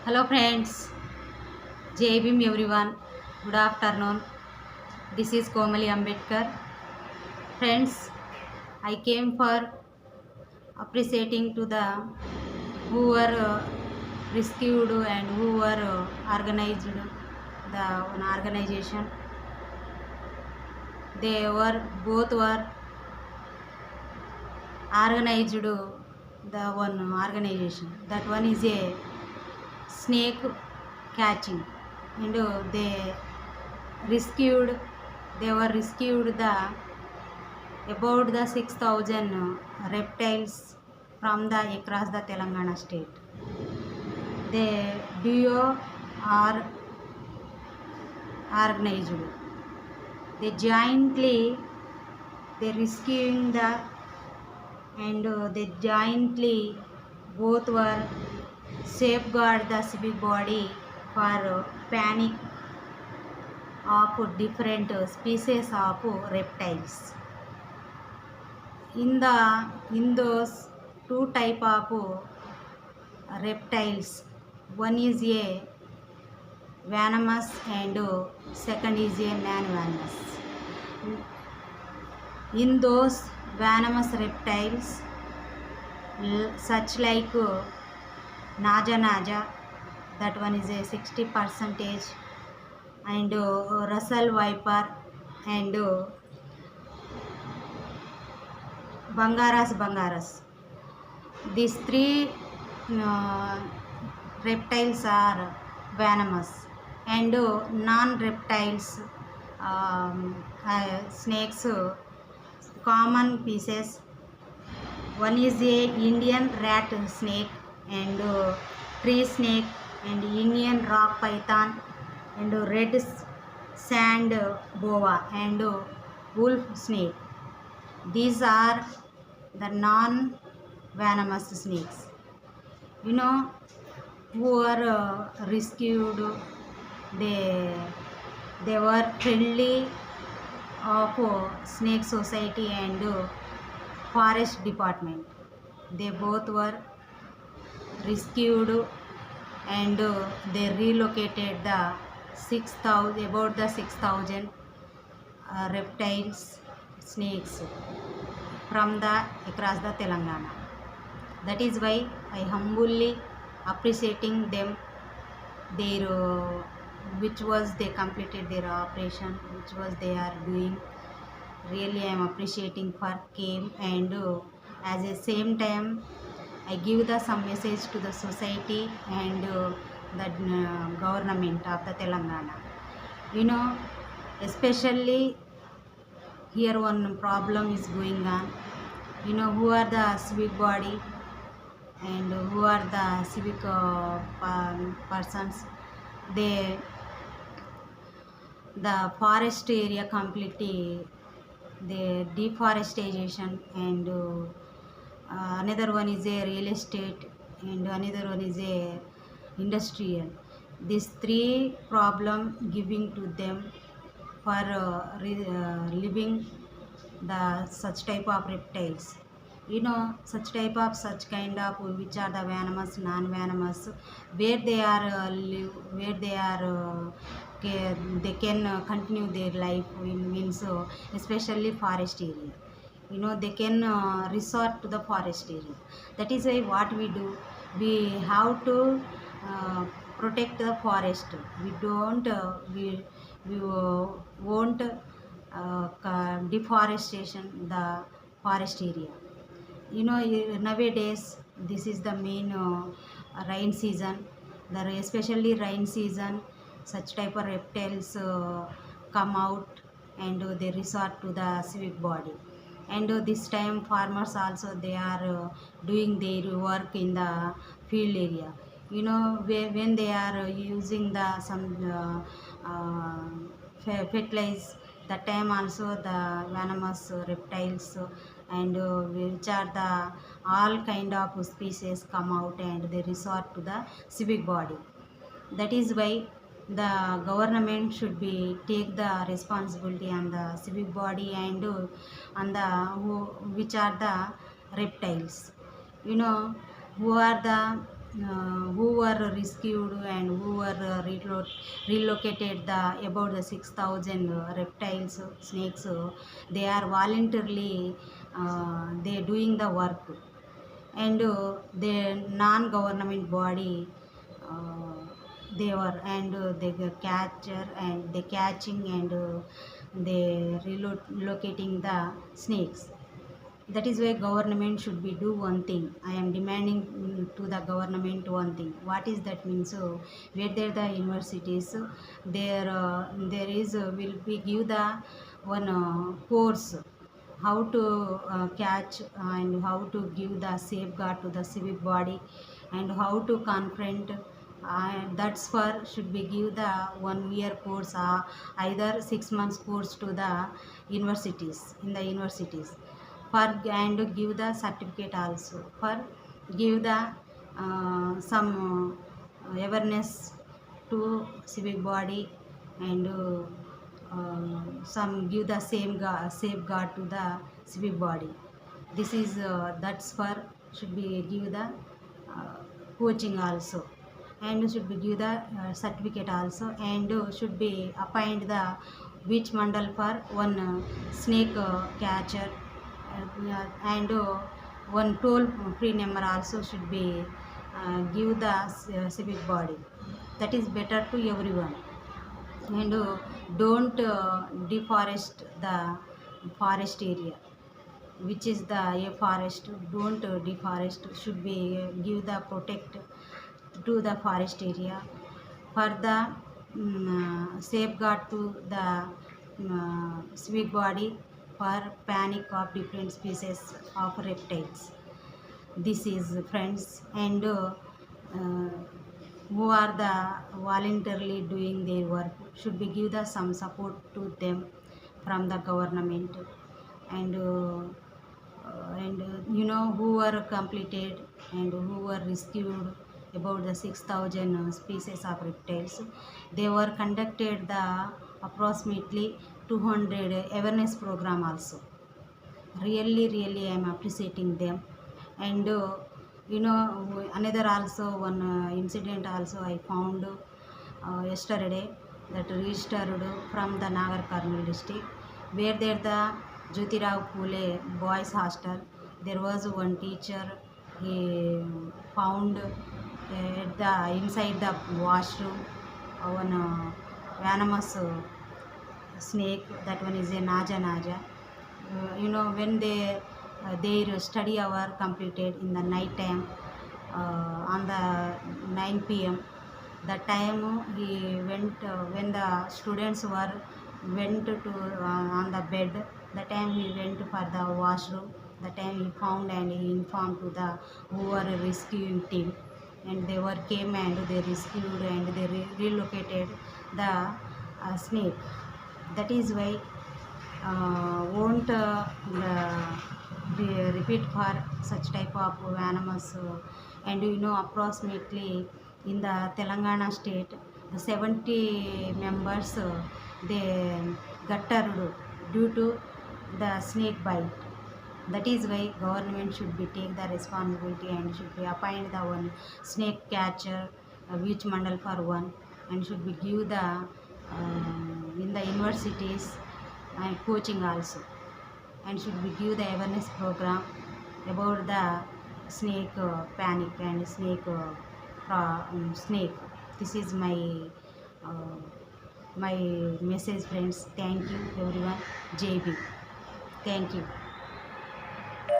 Hello friends, Jai Bhim everyone. Good afternoon. This is Komali Ambedkar. Friends, I came for appreciating to the who were rescued and who were organized the one organization. They were both were organized the one organization. That one is a snake catching, and rescued they were rescued the about the 6,000 reptiles from the across the Telangana state. The duo are organized. They jointly they rescuing the and they jointly both were safeguard the civic body for panic of different species of reptiles. In those two type of reptiles, one is a venomous and second is a non-venomous. In those venomous reptiles, such like naja naja, that one is a 60%, and Russell viper and bangaras. These three uh, reptiles are venomous, and non-reptiles, snakes, common pieces. One is a Indian rat snake and tree snake and Indian rock python and red sand boa and wolf snake. These are the non-venomous snakes. You know, who are rescued, they they were friendly of snake society and forest department. They both were rescued and they relocated the 6,000 about the 6,000 reptiles, snakes from the across the Telangana. That is why I humbly appreciating them, their which was they completed their operation, which was they are doing. Really, I am appreciating for came and at the same time I give the some message to the society and the government of the Telangana. You know, especially here one problem is going on. You know, who are the civic body and who are the civic persons. They the forest area completely the deforestation and another one is a real estate and another one is a industrial. These three problem giving to them for living the such type of reptiles. You know, such type of such kind of which are the venomous non-venomous, where they are where they are they can continue their life in means especially forest area. You know, they can resort to the forest area. That is why what we do, we have to protect the forest. We don't we won't deforestation the forest area. You know, nowadays this is the main rain season, especially rain season, such type of reptiles come out and they resort to the civic body. And this time farmers also they are doing their work in the field area. You know, when they are using the some fertilize, that time also the venomous reptiles and which are the all kind of species come out and they resort to the civic body. That is why the government should be take the responsibility on the civic body and on the which are the reptiles. You know, who are the who were rescued and who were relocated the about the 6,000 reptiles, snakes. They are voluntarily they doing the work, and the non-government body uh, they were, and they capture and they catching, and they relocating the snakes. That is why government should be do one thing. I am demanding to the government one thing. What is that means? So where there the universities, there is will be give the one course how to catch and how to give the safeguard to the civic body, and how to confront, that's for should be give the 1 year course, either 6 months course to the universities, in the universities, for and give the certificate also, for give the some awareness to civic body, and some give the same safeguard to the civic body. This is that's for should be give the uh, coaching also, and should be give the certificate also, and should be appoint the which mandal for one snake catcher, yeah, and one toll free number also should be give the civic body. That is better to everyone. And don't deforest the forest area, which is the a forest. Don't deforest, should be give the protect to the forest area, for the safeguard to the civic body, for panic of different species of reptiles. This is friends, and who are the voluntarily doing their work should be give the some support to them from the government, and who were completed and who were rescued about the 6,000 species of reptiles. They were conducted the approximately 200 awareness program also. Really I am appreciating them. And another also one incident also I found yesterday, that registered from the Nagar Karnal district, where there the Jyotirao Phule boys hostel. There was one teacher, he found at the inside the washroom one venomous snake. That one is a naja. When their study hour completed in the night time, on the 9 p.m., the time he went, when the students were went to on the bed, the time he went for the washroom, the time he found and he informed to the who were rescuing team, and they were came and they rescued and they relocated the snake. That is why won't repeat for such type of animals. And approximately in the Telangana state, the 70 members they gutted due to the snake bite. That is why government should be take the responsibility and should be appoint the one snake catcher, which mandal for one, and should be give the in the universities and coaching also, and should be give the awareness program about the snake panic and snake. This is uh, my message, friends. Thank you everyone. JB. Thank you.